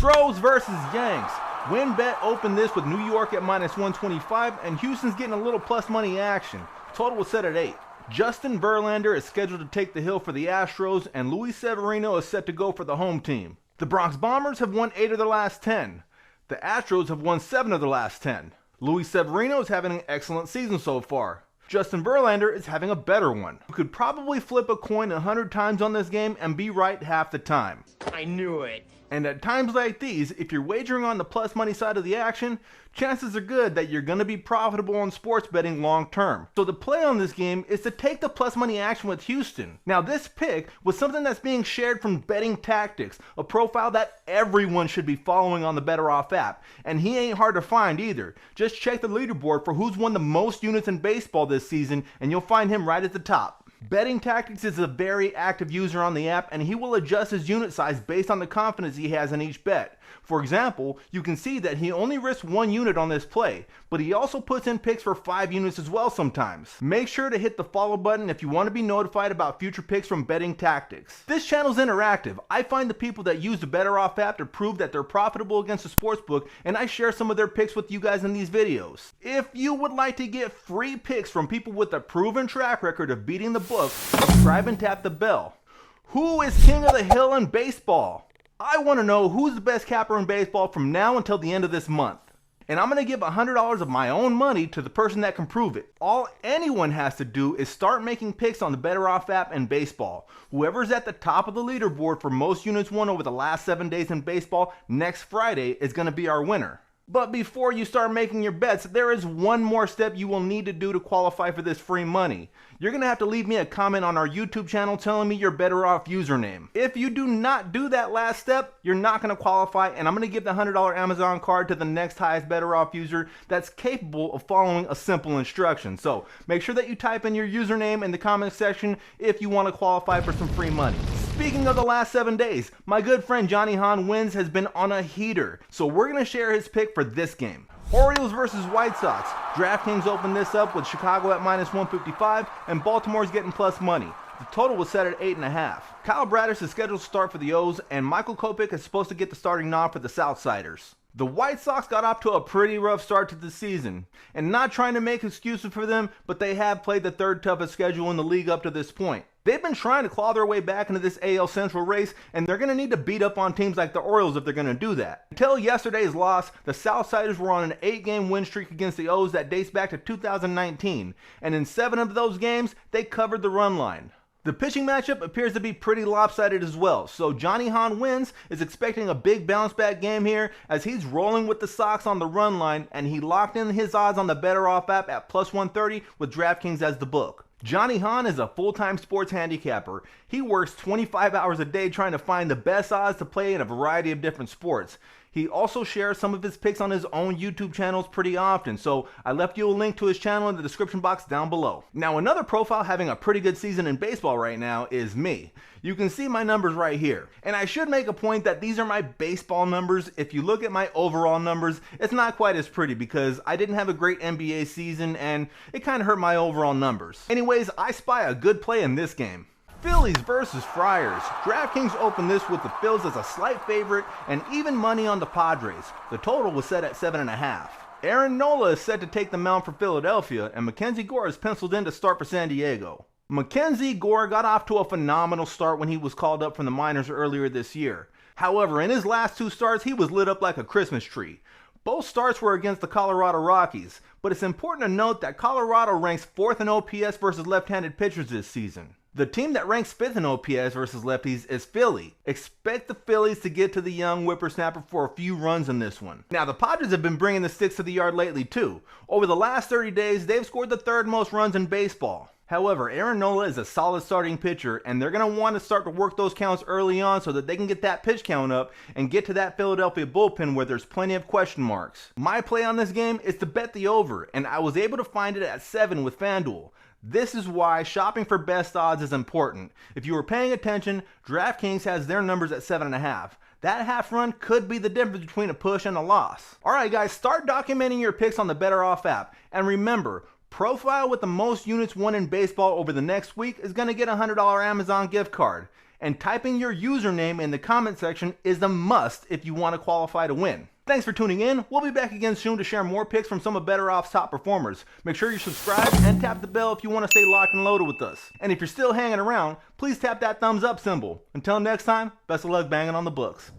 Astros versus Yanks. WinBet opened this with New York at -125, and Houston's getting a little plus money action. Total was set at 8. Justin Verlander is scheduled to take the hill for the Astros, and Luis Severino is set to go for the home team. The Bronx Bombers have won 8 of their last 10. The Astros have won 7 of their last 10. Luis Severino is having an excellent season so far. Justin Verlander is having a better one. You could probably flip a coin 100 times on this game and be right half the time. I knew it. And at times like these, if you're wagering on the plus money side of the action, chances are good that you're going to be profitable on sports betting long term. So the play on this game is to take the plus money action with Houston. Now this pick was something that's being shared from Bettingtactics, a profile that everyone should be following on the BettorOff app. And he ain't hard to find either. Just check the leaderboard for who's won the most units in baseball this season and you'll find him right at the top. Bettingtactics is a very active user on the app, and he will adjust his unit size based on the confidence he has in each bet. For example, you can see that he only risks 1 unit on this play, but he also puts in picks for 5 units as well sometimes. Make sure to hit the follow button if you want to be notified about future picks from Bettingtactics. This channel is interactive. I find the people that use the BettorOff app to prove that they're profitable against the sportsbook, and I share some of their picks with you guys in these videos. If you would like to get free picks from people with a proven track record of beating the book, subscribe and tap the bell. Who is king of the hill in baseball? I want to know who's the best capper in baseball from now until the end of this month. And I'm going to give $100 of my own money to the person that can prove it. All anyone has to do is start making picks on the BettorOff app in baseball. Whoever's at the top of the leaderboard for most units won over the last 7 days in baseball next Friday is going to be our winner. But before you start making your bets, there is one more step you will need to do to qualify for this free money. You're going to have to leave me a comment on our YouTube channel telling me your BettorOff username. If you do not do that last step, you're not going to qualify, and I'm going to give the $100 Amazon card to the next highest BettorOff user that's capable of following a simple instruction. So make sure that you type in your username in the comment section if you want to qualify for some free money. Speaking of the last 7 days, my good friend Johnny Hahn wins has been on a heater, so we're going to share his pick for this game. Orioles versus White Sox. DraftKings opened this up with Chicago at -155 and Baltimore's getting plus money. The total was set at 8.5. Kyle Bradish is scheduled to start for the O's, and Michael Kopech is supposed to get the starting nod for the Southsiders. The White Sox got off to a pretty rough start to the season, and not trying to make excuses for them, but they have played the 3rd toughest schedule in the league up to this point. They've been trying to claw their way back into this AL Central race, and they're going to need to beat up on teams like the Orioles if they're going to do that. Until yesterday's loss, the Southsiders were on an 8-game win streak against the O's that dates back to 2019, and in 7 of those games, they covered the run line. The pitching matchup appears to be pretty lopsided as well, so Johnny Hahn wins is expecting a big bounce back game here as he's rolling with the Sox on the run line, and he locked in his odds on the BettorOff app at +130 with DraftKings as the book. Johnny Hahn is a full-time sports handicapper. He works 25 hours a day trying to find the best odds to play in a variety of different sports. He also shares some of his picks on his own YouTube channels pretty often, so I left you a link to his channel in the description box down below. Now another profile having a pretty good season in baseball right now is me. You can see my numbers right here. And I should make a point that these are my baseball numbers. If you look at my overall numbers, it's not quite as pretty because I didn't have a great NBA season and it kind of hurt my overall numbers. Anyways, I spy a good play in this game. Phillies versus Friars. DraftKings opened this with the Phils as a slight favorite and even money on the Padres. The total was set at 7.5. Aaron Nola is set to take the mound for Philadelphia, and Mackenzie Gore is penciled in to start for San Diego. Mackenzie Gore got off to a phenomenal start when he was called up from the minors earlier this year. However, in his last 2 starts, he was lit up like a Christmas tree. Both starts were against the Colorado Rockies, but it's important to note that Colorado ranks 4th in OPS versus left-handed pitchers this season. The team that ranks 5th in OPS versus lefties is Philly. Expect the Phillies to get to the young whippersnapper for a few runs in this one. Now the Padres have been bringing the sticks to the yard lately too. Over the last 30 days, they've scored the 3rd most runs in baseball. However, Aaron Nola is a solid starting pitcher, and they're going to want to start to work those counts early on so that they can get that pitch count up and get to that Philadelphia bullpen where there's plenty of question marks. My play on this game is to bet the over, and I was able to find it at 7 with FanDuel. This is why shopping for best odds is important. If you were paying attention, DraftKings has their numbers at 7.5. That half run could be the difference between a push and a loss. Alright guys, start documenting your picks on the BettorOff app. And remember, profile with the most units won in baseball over the next week is going to get a $100 Amazon gift card. and typing your username in the comment section is a must if you want to qualify to win. Thanks for tuning in. We'll be back again soon to share more picks from some of BettorOff's top performers. Make sure you subscribe and tap the bell if you want to stay locked and loaded with us. And if you're still hanging around, please tap that thumbs up symbol. Until next time, best of luck banging on the books.